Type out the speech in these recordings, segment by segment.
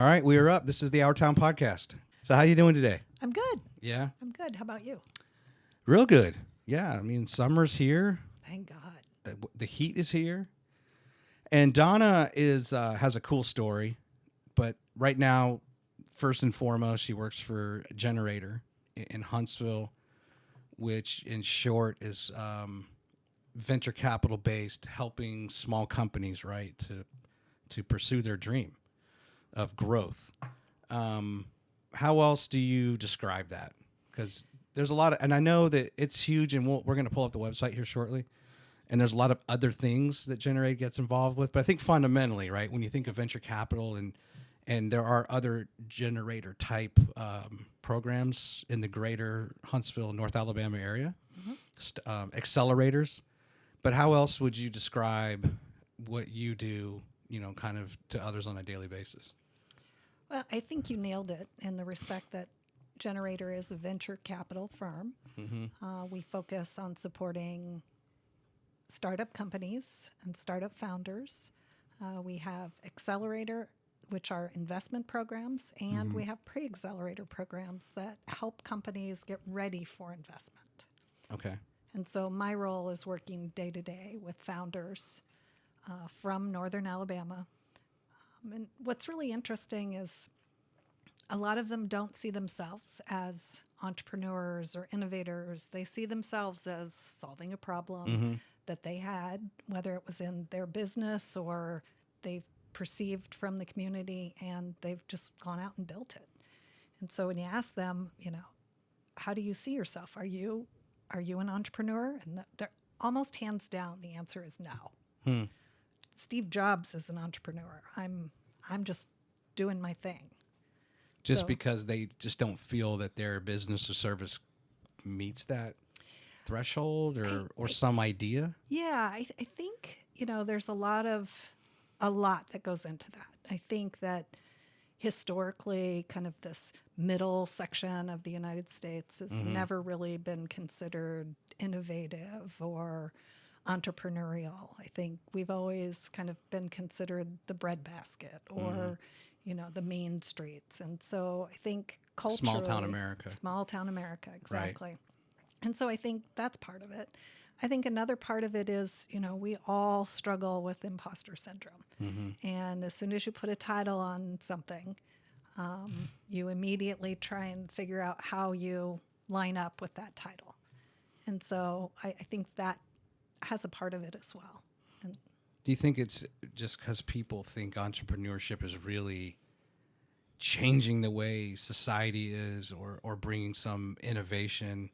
All right, we are up. This is the Our Town podcast. So how you doing today? I'm good. Yeah, I'm good. How about you? real good. Yeah, I mean summer's here. Thank God. The heat is here, and Donna is has a cool story. But right now, first and foremost, she works for Gener8tor in Huntsville, which in short is venture capital based, helping small companies right to pursue their dream of growth. How else do you describe that? Because there's a lot of, and I know that it's huge, and we're going to pull up the website here shortly. And there's a lot of other things that Gener8 gets involved with, but I think fundamentally, right, when you think of venture capital and there are other Gener8tor type programs in the greater Huntsville, North Alabama area, accelerators. But how else would you describe what you do, kind of to others on a daily basis? Well, I think you nailed it in the respect that Gener8tor is a venture capital firm. We focus on supporting startup companies and startup founders. We have accelerator, which are investment programs, and we have pre-accelerator programs that help companies get ready for investment. Okay. And so my role is working day to day with founders from Northern Alabama. And what's really interesting is a lot of them don't see themselves as entrepreneurs or innovators. They see themselves as solving a problem that they had, whether it was in their business or they've perceived from the community, and they've just gone out and built it. And so when you ask them, how do you see yourself? Are you an entrepreneur? And they're almost hands down, the answer is no. Steve Jobs is an entrepreneur. I'm just doing my thing. Just because they just don't feel that their business or service meets that threshold or some idea? Yeah, I think, there's a lot that goes into that. I think that historically, kind of this middle section of the United States has never really been considered innovative or entrepreneurial. I think we've always kind of been considered the breadbasket or, the main streets. And so I think culturally... Small town America. Small town America, exactly. Right. And so I think that's part of it. I think another part of it is, we all struggle with imposter syndrome. And as soon as you put a title on something, you immediately try and figure out how you line up with that title. And so I think that has a part of it as well. And do you think it's just because people think entrepreneurship is really changing the way society is or bringing some innovation?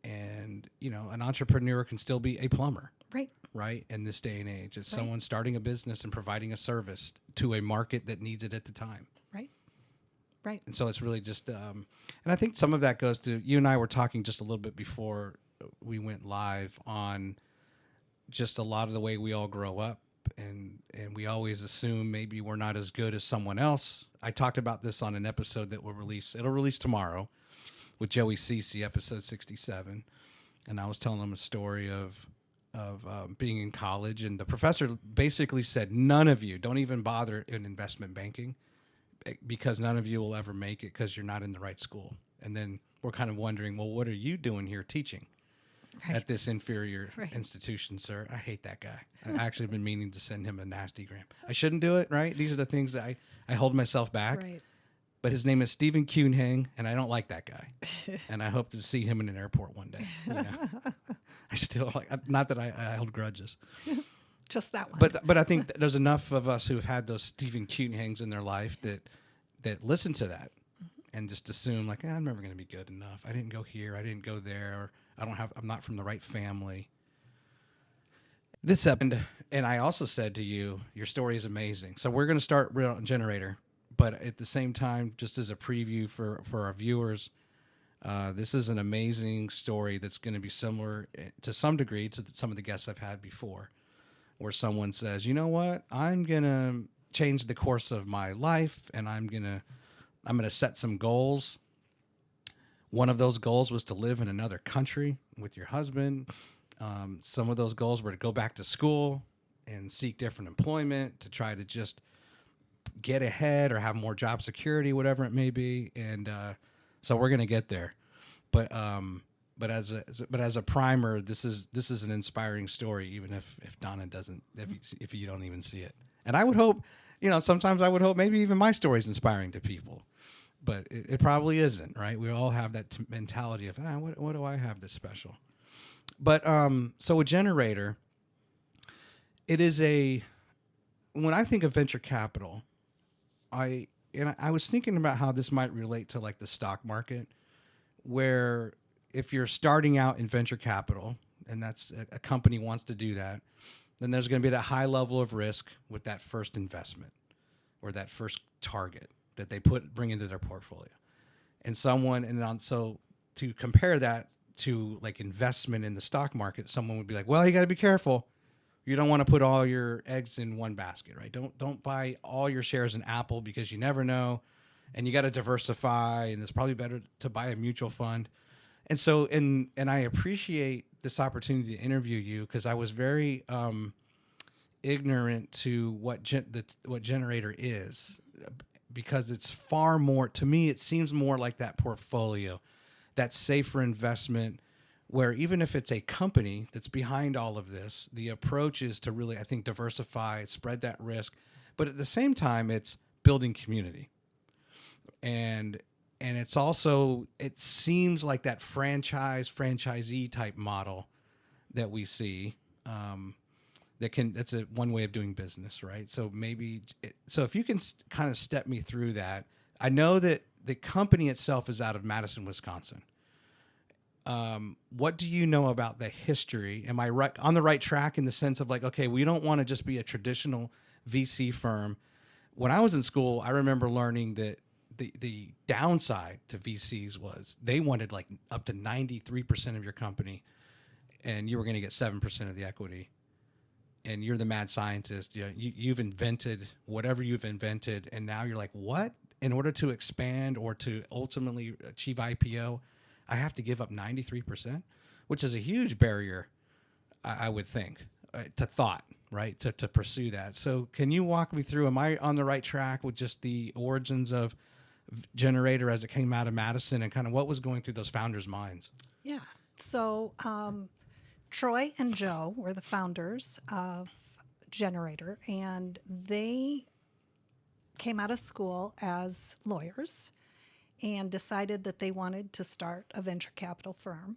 And, an entrepreneur can still be a plumber. Right? In this day and age. It's someone starting a business and providing a service to a market that needs it at the time. Right. And so it's really just, and I think some of that goes to, you and I were talking just a little bit before we went live on just a lot of the way we all grow up. And we always assume maybe we're not as good as someone else. I talked about this on an episode that it'll release tomorrow with Joey Cece, episode 67. And I was telling him a story of being in college, and the professor basically said, none of you, don't even bother in investment banking because none of you will ever make it because you're not in the right school. And then we're kind of wondering, well, what are you doing here teaching at this inferior institution, sir? I hate that guy. I actually have been meaning to send him a nasty gram. I shouldn't do it, right? These are the things that I hold myself back. Right. But his name is Stephen Kuhnhang, and I don't like that guy. And I hope to see him in an airport one day. I still not that I hold grudges. Just that one. But I think there's enough of us who have had those Stephen Kuhnhangs in their life that listen to that and just assume I'm never going to be good enough. I didn't go here. I didn't go there. Or I'm not from the right family. This happened, and I also said to you, your story is amazing. So we're going to start real on Gener8tor. But at the same time, just as a preview for our viewers, this is an amazing story that's going to be similar to some degree to some of the guests I've had before, where someone says, you know what, I'm going to change the course of my life, and I'm going to set some goals. One of those goals was to live in another country with your husband. Some of those goals were to go back to school and seek different employment to try to just get ahead or have more job security, whatever it may be. And so we're going to get there. But as a primer, this is an inspiring story, even if Donna doesn't, if you don't even see it. And I would hope, sometimes I would hope maybe even my story is inspiring to people, but it probably isn't, right? We all have that mentality of, what do I have that's special? But so a Gener8tor, it is when I think of venture capital, I was thinking about how this might relate to like the stock market, where if you're starting out in venture capital and that's a company wants to do that, then there's going to be that high level of risk with that first investment or that first target that they bring into their portfolio. So to compare that to like investment in the stock market, someone would be like, well, you got to be careful. You don't want to put all your eggs in one basket, right? Don't buy all your shares in Apple because you never know, and you got to diversify, and it's probably better to buy a mutual fund. And so, and I appreciate this opportunity to interview you because I was very ignorant to what Gener8tor is, because it's far more, to me, it seems more like that portfolio, that safer investment, where even if it's a company that's behind all of this, the approach is to really, I think, diversify, spread that risk. But at the same time, it's building community. And it's also, it seems like that franchisee type model that we see, that's a one way of doing business, right? So so if you can kind of step me through that. I know that the company itself is out of Madison, Wisconsin. What do you know about the history? Am I right on the right track in the sense of like, okay, we don't want to just be a traditional VC firm. When I was in school, I remember learning that the downside to VCs was they wanted like up to 93% of your company, and you were going to get 7% of the equity. And you're the mad scientist. You've invented whatever you've invented, and now you're like, what? In order to expand or to ultimately achieve IPO, I have to give up 93%, which is a huge barrier, I would think, to thought, right? To pursue that. So can you walk me through, am I on the right track with just the origins of Gener8tor as it came out of Madison and kind of what was going through those founders' minds? Yeah. So Troy and Joe were the founders of Gener8tor, and they came out of school as lawyers and decided that they wanted to start a venture capital firm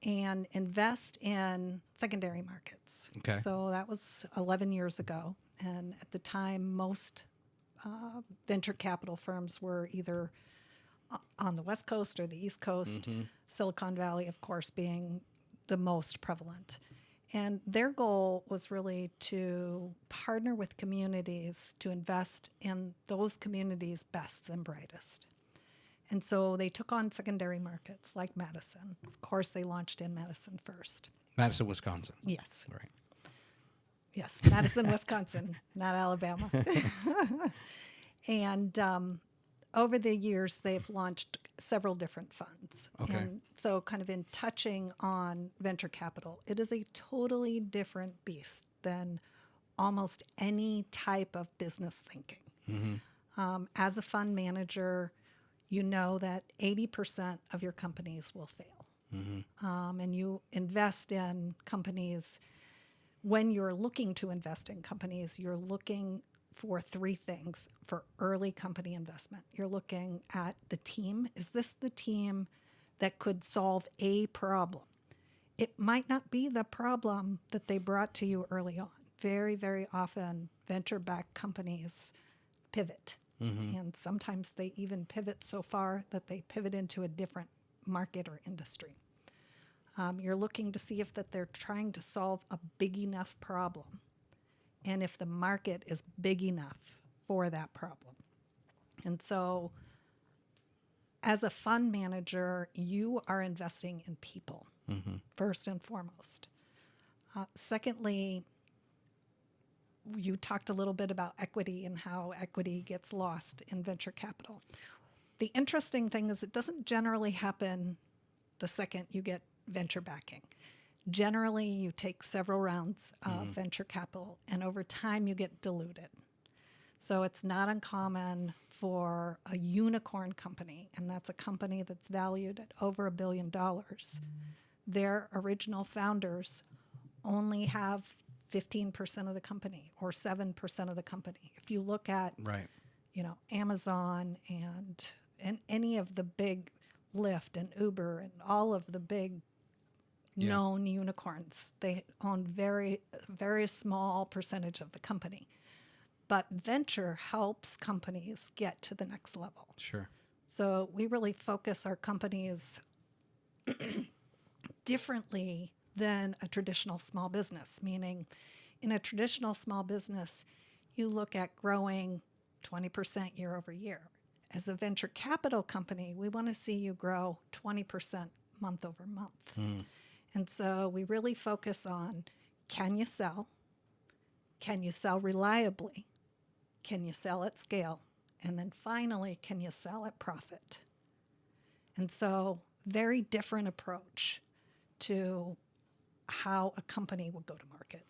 and invest in secondary markets. Okay. So that was 11 years ago. And at the time, most venture capital firms were either on the West Coast or the East Coast, Silicon Valley, of course, being the most prevalent. And their goal was really to partner with communities to invest in those communities' best and brightest. And so they took on secondary markets like Madison. Of course, they launched in Madison first. Madison, Wisconsin. Yes. Right. Yes, Madison, Wisconsin, not Alabama. And over the years, they've launched several different funds. Okay. And so kind of in touching on venture capital, it is a totally different beast than almost any type of business thinking. As a fund manager, you know that 80% of your companies will fail. And you invest in companies. When you're looking to invest in companies, you're looking for three things for early company investment. You're looking at the team. Is this the team that could solve a problem? It might not be the problem that they brought to you early on. Very, very often, venture-backed companies pivot. And sometimes they even pivot so far that they pivot into a different market or industry. You're looking to see if that they're trying to solve a big enough problem and if the market is big enough for that problem. And so as a fund manager, you are investing in people, first and foremost. Secondly, you talked a little bit about equity and how equity gets lost in venture capital. The interesting thing is it doesn't generally happen the second you get venture backing. Generally, you take several rounds of venture capital, and over time you get diluted. So it's not uncommon for a unicorn company, and that's a company that's valued at over $1 billion. Their original founders only have 15% of the company or 7% of the company. If you look at, Right. Amazon and any of the big Lyft and Uber and all of the big Yeah. known unicorns, they own very small percentage of the company. But venture helps companies get to the next level. Sure. So we really focus our companies differently than a traditional small business, meaning in a traditional small business, you look at growing 20% year over year. As a venture capital company, we want to see you grow 20% month over month. And so we really focus on, can you sell? Can you sell reliably? Can you sell at scale? And then finally, can you sell at profit? And so very different approach to how a company would go to market.